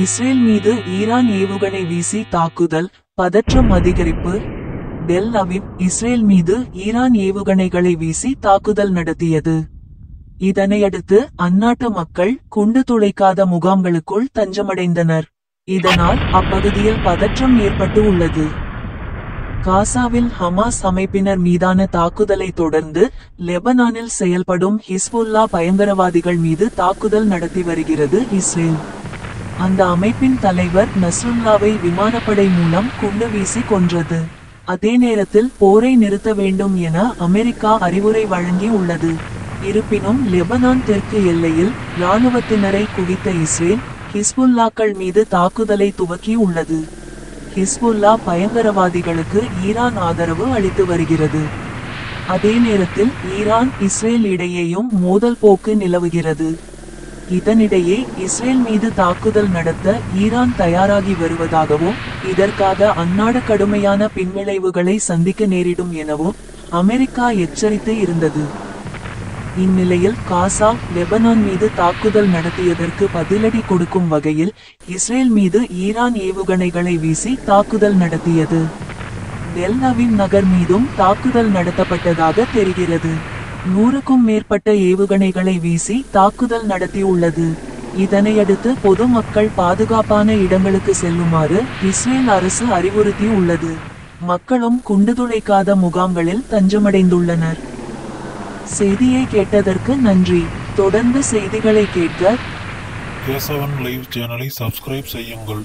Israel மீது Iran ஏவுகணை வீசி தாக்குதல், பதற்றம் அதிகரிப்பு. டெல் அவிவ் இஸ்ரேல் மீது ஈரான் ஏவுகணைகளை வீசி தாக்குதல் நடத்தியது. இதனையடுத்து அந்நாட்டு மக்கள் குண்டு துளைக்காத முகாம்களுக்குள் தஞ்சமடைந்தனர். இதனால் அப்பகுதியில் பதற்றம் ஏற்பட்டு உள்ளது. காசாவில் ஹமாஸ் அமைப்பினர் மீதான தாக்குதலை தொடர்ந்து லெபனானில் செயல்படும் ஹிஸ்புல்லா பயங்கரவாதிகள் மீது தாக்குதல் நடத்தி வருகிறது இஸ்ரேல். அந்த அமைப்பின் தலைவர் நஸ்ருல்லாவை விமானப்படை மூலம் குண்டு வீசி கொன்றது. அதே நேரத்தில் போரை நிறுத்த வேண்டும் என அமெரிக்கா அறிவுரை வழங்கி உள்ளது. இருப்பினும் லெபனான் தெற்கு எல்லையில் இராணுவத்தினரை குவித்த இஸ்ரேல் ஹிஸ்புல்லாக்கள் மீது தாக்குதலை துவக்கி உள்ளது. ஹிஸ்புல்லா பயங்கரவாதிகளுக்கு ஈரான் ஆதரவு அளித்து வருகிறது. அதே நேரத்தில் ஈரான் இஸ்ரேல் இடையேயும் மோதல் போக்கு நிலவுகிறது. இதனிடையே இஸ்ரேல் மீது தாக்குதல் நடத்த ஈரான் தயாராகி வருவதாகவும் இதற்காக அந்நாடு கடுமையான பின்விளைவுகளை சந்திக்க நேரிடும் எனவும் அமெரிக்கா எச்சரித்து இருந்தது. இந்நிலையில் காசா, லெபனான் மீது தாக்குதல் நடத்தியதற்கு பதிலடி கொடுக்கும் வகையில் இஸ்ரேல் மீது ஈரான் ஏவுகணைகளை வீசி தாக்குதல் நடத்தியது. டெல் அவிவ் நகர் மீதும் தாக்குதல் நடத்தப்பட்டதாக தெரிகிறது. 100க்கும் மேற்பட்ட ஏவுகணைகளை வீசி தாக்குதல் நடத்தியுள்ளது. இதனையடுத்து பொதுமக்கள் பாதுகாப்பான இடங்களுக்கு செல்லுமாறு இஸ்ரேல் அரசு அறிவுறுத்தி உள்ளது. மக்களும் குண்டுதுளைக்காத முகாம்களில் தஞ்சமடைந்துள்ளனர். செய்தியை கேட்டதற்கு நன்றி. தொடர்ந்து செய்திகளை கேட்க கேசவன் லைவ் சேனலை சப்ஸ்கிரைப் செய்யுங்கள்.